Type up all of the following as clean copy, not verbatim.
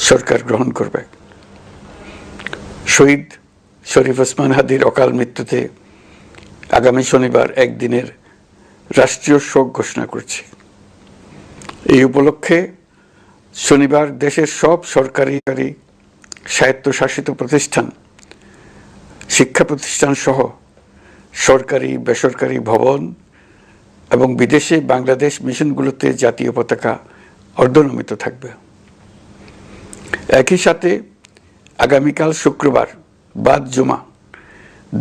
সরকার গ্রহণ করবে। শহীদ শরীফ ওসমান হাদির অকাল মৃত্যুতে আগামী শনিবার একদিনের রাষ্ট্রীয় শোক ঘোষণা করছি। এই উপলক্ষে শনিবার দেশের সব সরকারি স্বায়ত্তশাসিত প্রতিষ্ঠান, শিক্ষা প্রতিষ্ঠান সহ সরকারি বেসরকারি ভবন এবং বিদেশে বাংলাদেশ মিশনগুলোতে জাতীয় পতাকা অর্ধনমিত থাকবে। একই সাথে আগামীকাল শুক্রবার বাদ জুমা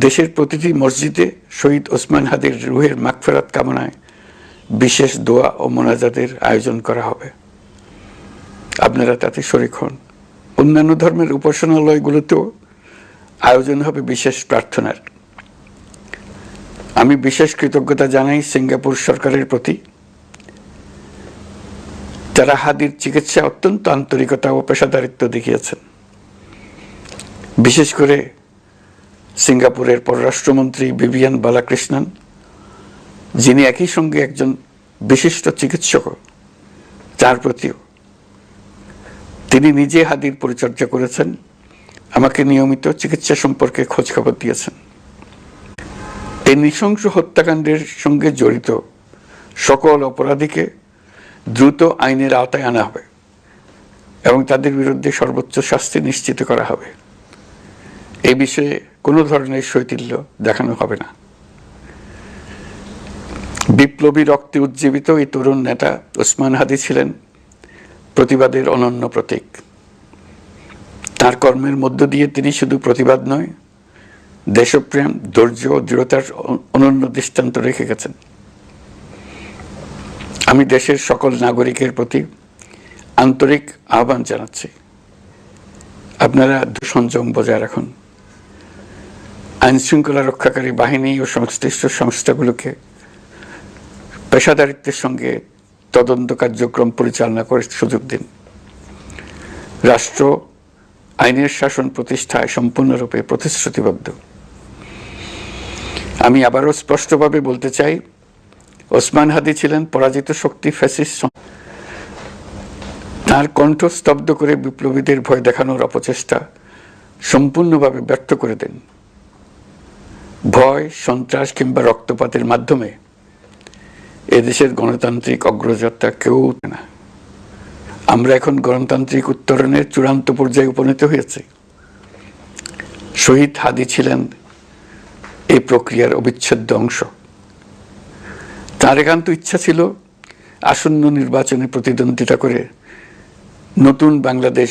দেশের প্রতিটি মসজিদে শহীদ ওসমান হাদির রুহের মাগফিরাত কামনায় বিশেষ দোয়া ও মোনাজাতের আয়োজন করা হবে। আপনারা তাতে শরীক হন। অন্যান্য ধর্মের উপাসনালয়গুলোতেও আয়োজন হবে বিশেষ প্রার্থনার। আমি বিশেষ কৃতজ্ঞতা জানাই সিঙ্গাপুর সরকারের প্রতি, যারা হাদির চিকিৎসা অত্যন্ত আন্তরিকতা ও পেশাদারিত্ব দেখিয়েছেন। বিশেষ করে সিঙ্গাপুরের পররাষ্ট্রমন্ত্রী ভিভিয়ান বালাকৃষ্ণন, যিনি একই সঙ্গে একজন বিশিষ্ট চিকিৎসক, তার প্রতিও তিনি নিজে হাদির পরিচর্যা করেছেন, আমাকে নিয়মিত চিকিৎসা সম্পর্কে খোঁজখবর দিয়েছেন। এই নৃশংস হত্যাকাণ্ডের সঙ্গে জড়িত সকল অপরাধীকে দ্রুত আইনের আওতায় আনা হবে এবং তাদের বিরুদ্ধে সর্বোচ্চ শাস্তি নিশ্চিত করা হবে। এই বিষয়ে কোনো ধরনের শৈথিল্য দেখানো হবে না। বিপ্লবী রক্তে উজ্জীবিত এই তরুণ নেতা ওসমান হাদি ছিলেন প্রতিবাদের অনন্য প্রতীক। তার কর্মের মধ্য দিয়ে তিনি শুধু প্রতিবাদ নয়, দেশপ্রেম, ধৈর্য ও দৃঢ়তার অনন্য দৃষ্টান্ত রেখে গেছেন। আমি দেশের সকল নাগরিকের প্রতি আন্তরিক আহ্বান জানাচ্ছি, আপনারা সংযম বজায় রাখুন। আইন শৃঙ্খলা রক্ষাকারী বাহিনী ও সংশ্লিষ্ট সংস্থাগুলোকে পেশাদারিত্বের সঙ্গে তদন্ত কার্যক্রম পরিচালনা করে সুযোগ দিন। রাষ্ট্র আইনের শাসন প্রতিষ্ঠায় সম্পূর্ণরূপে প্রতিশ্রুতিবদ্ধ। আমি আবারও স্পষ্টভাবে বলতে চাই, ওসমান হাদি ছিলেন পরাজিত শক্তি, ফ্যাসিস্ট। তার কণ্ঠ স্তব্ধ করে বিপ্লবীদের ভয় দেখানোর অপচেষ্টা সম্পূর্ণভাবে ব্যর্থ করে দেন। ভয়, সন্ত্রাস কিংবা রক্তপাতের মাধ্যমে এদেশের গণতান্ত্রিক অগ্রযাত্রা কেউ না। আমরা এখন গণতান্ত্রিক উত্তরণের চূড়ান্ত পর্যায়ে উপনীত হয়েছি। শহীদ হাদি ছিলেন এই প্রক্রিয়ার অবিচ্ছেদ্য অংশ। তার একান্ত ইচ্ছা ছিল আসন্ন নির্বাচনে প্রতিদ্বন্দ্বিতা করে নতুন বাংলাদেশ